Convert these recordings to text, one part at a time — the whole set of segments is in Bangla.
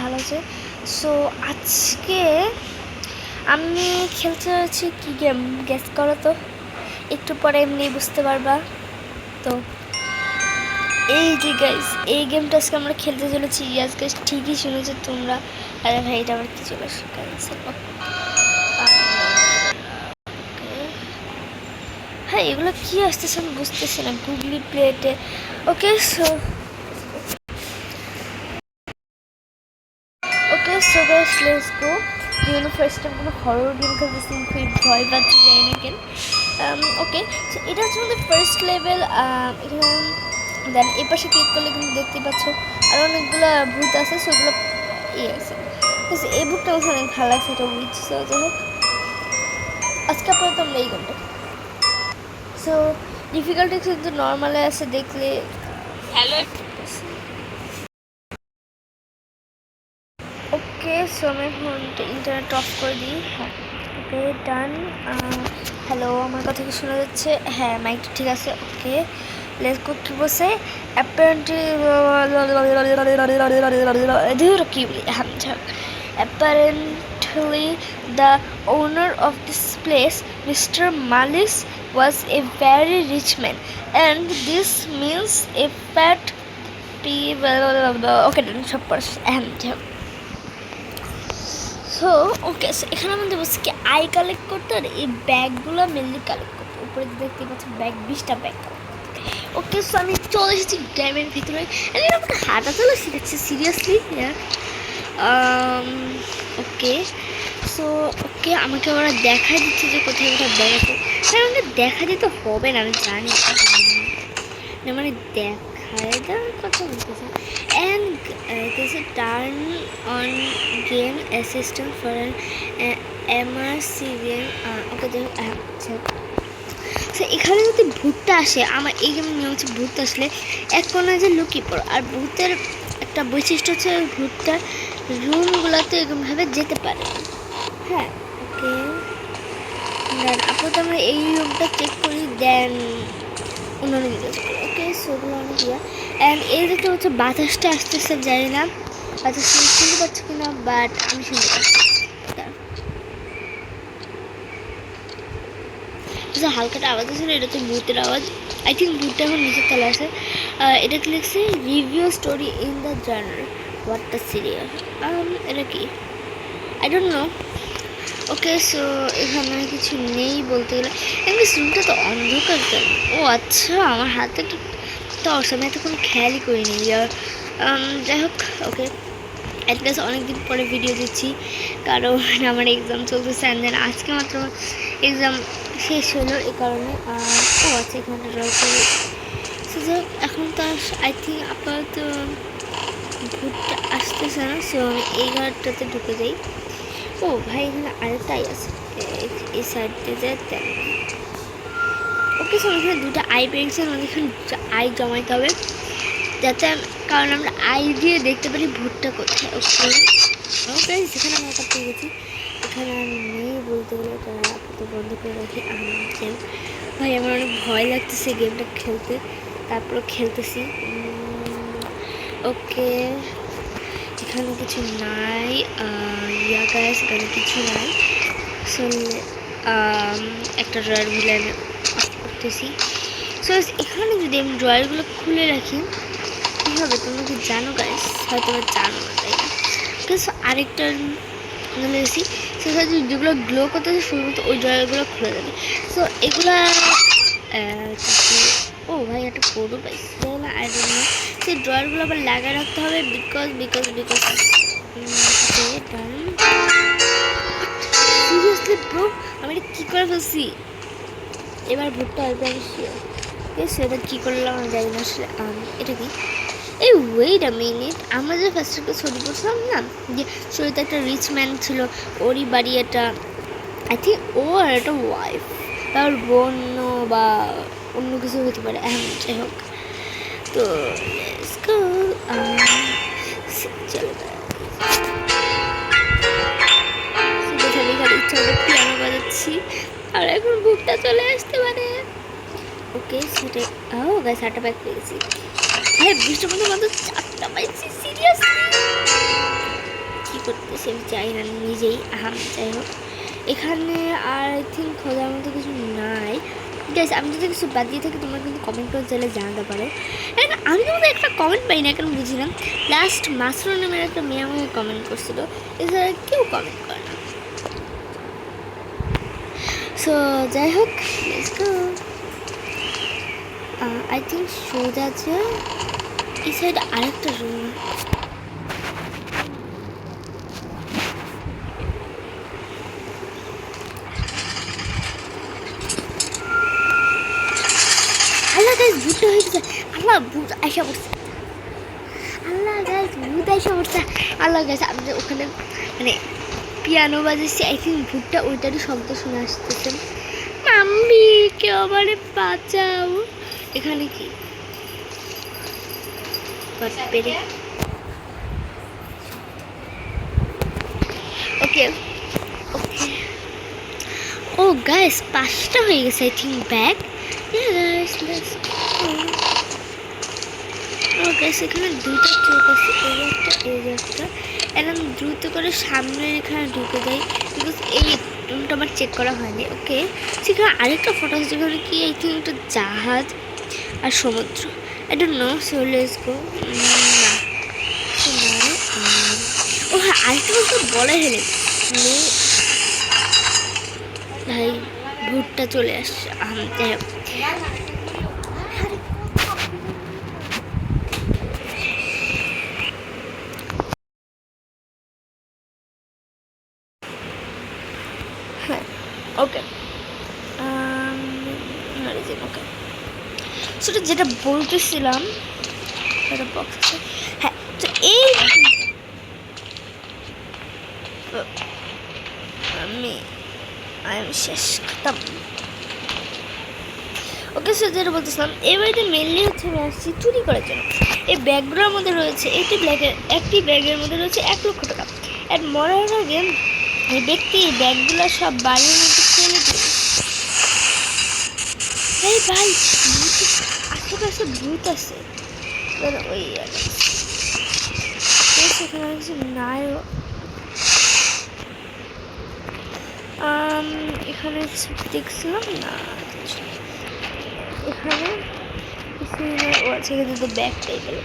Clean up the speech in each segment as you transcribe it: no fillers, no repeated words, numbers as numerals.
ভালো আছে। সো আজকে আমি খেলতে যাচ্ছি কি গেম, গেস করো তো, একটু পরে এমনি বুঝতে পারবা। তো এই যে গাইস, এই গেমটা আজকে আমরা খেলতে চলেছি। ইয়াস গাইস, ঠিকই শুনেছো তোমরা। আরে ভাই, এটা আবার কি চলে আসছে? হ্যাঁ, এগুলো কি আসতেছে আমি বুঝতেছি না। গুগলি প্লেটে okay so guys, let's go. First time কোনো হরর গেম খেলতেছি, খুবই ভয় পাচ্ছি, যাই না কেন। ওকে, সো এটা হচ্ছে আমাদের ফার্স্ট লেভেল। এখানে দেন এই পাশে ক্লিক করলে কিন্তু দেখতে পাচ্ছ আর অনেকগুলো ভূত আছে, সেগুলো আছে। এই বুকটা আমার অনেক ভালো লাগছে, এটা উইচ। সো যাই হোক, আজকে আপাতত আমরা এই গেমটা। সো ডিফিকাল্টি কিন্তু নর্মালে আছে, দেখলে হ্যালো। ওকে, সো আমি ফোনটা ইন্টারনেট অফ করে দিই। হ্যাঁ, ওকে ডান। হ্যালো, আমার কথা কি শোনা যাচ্ছে? হ্যাঁ, মাইকটা ঠিক আছে। ওকে, লেটস গো। কি বলছে? অ্যাপারেন্টলি কি বলি, apparently the owner of this place, Mr. Malis, was a very rich man, and this means a fat okay, সব পড়াশ। সো ওকে, এখানে আমাদের বলছে কি আই কালেক্ট করতে, আর এই ব্যাগগুলো মেনলি কালেক্ট করতে। উপরে দেখতে পাচ্ছি ব্যাগ, 20টা ব্যাগ। ওকে, সো আমি চলে এসেছি ড্যামের ভিতরে। আমাকে হাঁটা চলা শিখাচ্ছে, সিরিয়াসলি। ওকে, সো ওকে, আমাকে ওরা দেখা দিচ্ছে যে কোথায় কোথায় ব্যাগ আছে। হ্যাঁ, আমাকে দেখা দিতে হবে না, আমি জানি না, মানে দেখায় দেওয়ার কথা বলতেছে। And turn on game assistant for an immersive game. Okay, আচ্ছা। সো এখানে যদি ভূতটা আসে, আমার এই গেমের নিয়ম হচ্ছে ভূত আসলে এক কোনায় যে লুকিয়ে পড়ো। আর ভূতের একটা বৈশিষ্ট্য হচ্ছে ভূতটার রুমগুলোতে এরকমভাবে যেতে পারে। হ্যাঁ, ওকে, দেন আপাতত আমরা এই রুমটা চেক করি, দেন অন্যান্য দিকে। ওকে, সেগুলো অনেক ইয়া। অ্যান্ড এই দিকে হচ্ছে বাতাসটা আসতেছে, জানি না বাতাস শুনতে পাচ্ছি কিনা, বাট আমি শুনতে পাচ্ছি। হালকাটা আওয়াজ আছে না, এটা তো ভূতের আওয়াজ। আই থিঙ্ক ভূতটা এখন নিচের তলে আছে। এটা কি লিখছে? Review story in the journal, what the serial. এটা কি, I don't know. Okay, so এখানে কিছু নেই বলতে গেলে। এমনি রুমটা তো অন্ধকার কেন? ও আচ্ছা, আমার হাতে একটু টর্চ, আমি এতক্ষণ খেয়ালই করিনি। যাই হোক, ওকে, অ্যাটলিস্ট অনেকদিন পরে ভিডিও দিচ্ছি, কারণ আমার এক্সাম চলতেছে। অ্যান্ড দেন আজকে মাত্র এক্সাম শেষ হলো, এই কারণে। ও আচ্ছা, এখানটা ড্র করে। সো যাই হোক, এখন তো আই থিঙ্ক আপাতত ভূতটা আসতেছে না। সো আমি এই ঘরটাতে ঢুকে যাই। ও ভাই, এখানে আরেকটাই আছে, এই সাইডে যেতে। ওকে, সো এখানে দুটো আই পেয়েছি, আমাদের এখানে আই জমাইতে হবে, যাতে, কারণ আমরা আই দিয়ে দেখতে পারি ভূতটা কোথায়। ওকে, ওকে, যেখানে আমরা পেয়ে গেছি, এখানে আর নেই বলতে গেলে, তারা আপাতত বন্ধ করে রাখি। গেম, ভাই আমার অনেক ভয় লাগতেছে গেমটা খেলতে, তারপরে খেলতেছি। ওকে, এখানে কিছু নাই। গাইস, এখানে কিছু নাই। সো একটা ড্রয়ার মিলে আমি অফ করতেছি। সো এখানে যদি আমি ড্রয়ারগুলো খুলে রাখি কী হবে তোমরা কি জানো গাইস? হয়তো জানো না, তাই না? সো আরেকটা গেছি, সেখানে যেগুলো গ্লো করতেছে শুধুমাত্র ওই ড্রয়ারগুলো খুলে যাবে। সো এগুলা ও ভাই, একটা কোডও পাইছি, আই ডোন্ট নো। সেই ড্রয়ারগুলো আবার লাগায় রাখতে হবে, বিকজ সিরিয়াসলি ব্রো, আমি এটা কী করে ফেলছি? এবার ভুট্টা আসবে, আমি সেটা কী করলাম আমি জানি না আসলে। এটা কি? এই ওয়েট আ মিনিট, আমরা যে ফার্স্ট একটা ছবি করছিলাম না, যে ছবিতে একটা রিচ ম্যান ছিল, ওরই বাড়ি এটা। আই থিঙ্ক ও আর একটা ওয়াইফ, তার বোন বা অন্য কিছু হতে পারে। যাই হোক, তো চলো, ইচ্ছা হলে পিয়ানো বাজাচ্ছি, আর এখন বুকটা চলে আসতে পারে। ওকে, সেটা গাইস, 8টা ব্যাগ পেয়ে গেছি। ভাই, 20টার মধ্যে মাত্র 4টা পাইছি, সিরিয়াসলি। করতেছি আমি চাই না নিজেই। যাই হোক, এখানে আর আই থিঙ্ক খোঁজার মতো কিছু নাই। গাইস, আমি যদি কিছু বাদ দিয়ে থাকি তোমরা কিন্তু কমেন্ট করে চাইলে জানাতে পারো। এখন আমি তোমাদের একটা কমেন্ট পাই না, কেন বুঝি না। লাস্ট মাসরুম নামের একটা মেয়ে আমাকে কমেন্ট করছিল, এছাড়া কেউ কমেন্ট করে না। সো যাই হোক, লেটস গো। আই থিঙ্ক সোজা আছে এই সাইডে আরেকটা রুম। আল্লাহ গাইস, ভূতটা হয়ে গেছে। আল্লাহ, ভূত আইসা পড়ছে। আল্লাহ গাইস, ভূত আইসা পড়ছে। আল্লাহ গাইস, আমি যে ওখানে মানে পিয়ানো বাজাচ্ছি, আই থিঙ্ক ভূতটা ওইটারই শব্দ শুনে আসতেছে। মাম্মি, কেউ আমারে বাঁচাও। এখানে কি ওকে ওকে। ও গাইস, 5টা হয়ে গেছে I think bag. Guys, let's go. Oh guys, এখানে 2টা চোখ আছে, এই একটা। একদম দ্রুত করে সামনের এখানে ঢুকে যাই, বিকজ এই রুমটা আমার চেক করা হয়নি। ওকে, সেখানে আরেকটা ফটো আছে যেখানে কি আই থিঙ্ক একটা জাহাজ আর সমুদ্র। I don't know, so let's go. না, ও হ্যাঁ, আরেকটা বলতে বলা হলে ভাই, ভূতটা চলে আসছে। যাই হোক, হ্যাঁ ওকে ওকে। সেটা যেটা বলতেছিলাম, একটা বক্স আছে। হ্যাঁ, তো এই আমি শেষ খতম। ওকে, সো যেটা বলতেছিলাম, এই বাড়িতে মেনলি হচ্ছে আমি আসছি চুরি করার জন্য। এই ব্যাগগুলোর মধ্যে রয়েছে একটি ব্যাগের মধ্যে রয়েছে 1 লক্ষ টাকা। আর মরার আগে এই ব্যক্তি ব্যাগগুলো সব বাড়ির মধ্যে ফেলে দিয়ে। এই ভাই, আশেপাশে ভূত আছে। ওই সেখানে কিছু নাইও। এখানে দেখছিলাম না, এখানে ও আছে কিন্তু ব্যাগ টাইপের।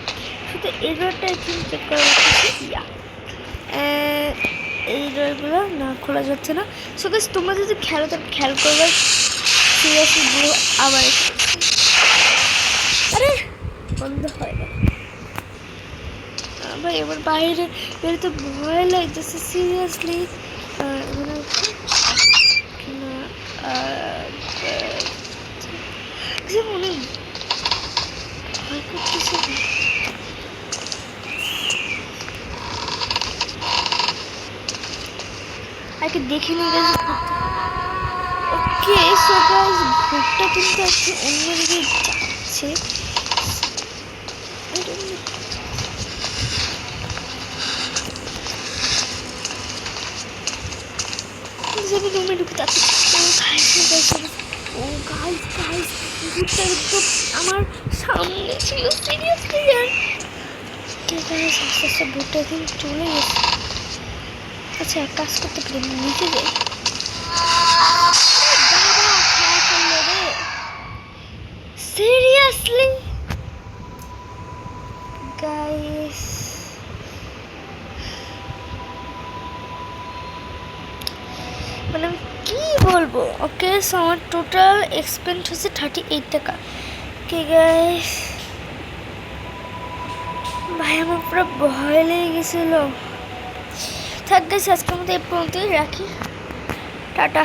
শুধু এই ডোরটা একটু চেক করা যাচ্ছে। এই ডোরগুলো না খোলা যাচ্ছে না। সো গাইস, তোমরা যদি খেলো তাহলে খেয়াল করবে। সিরিয়াসলি পুরো আবার আরে বন্ধ হয় না ভাই, এবার বাইরে বেরোতে ভয় লাগতেছে সিরিয়াসলি। মনে হচ্ছে অনেক ভয় করতেছে। আগে দেখে নিয়ে গেছে। ওকে, সো গাইস, ভূতটা কিন্তু আজকে অন্যদিকে যাচ্ছে। আমি রুমে ঢুকে যাচ্ছি। ও গাইস, ভূতটা একদম আমার সামনে ছিল সিরিয়াসলি। আস্তে আস্তে ভূতটা কিন্তু চলে গেছে। আচ্ছা, এক কাজ করতে পারি, নিচে যাই। সিরিয়াসলি গাইস, মানে আমি কি বলবো। ওকে, সো আমার টোটাল এক্সপেন্স হচ্ছে 38 টাকা। ওকে গাইস, ভাই আমার পুরো ভয় লেগে গেছিল। থাক গাইস, আজকের মতো এই পর্যন্তই রাখি। টাটা।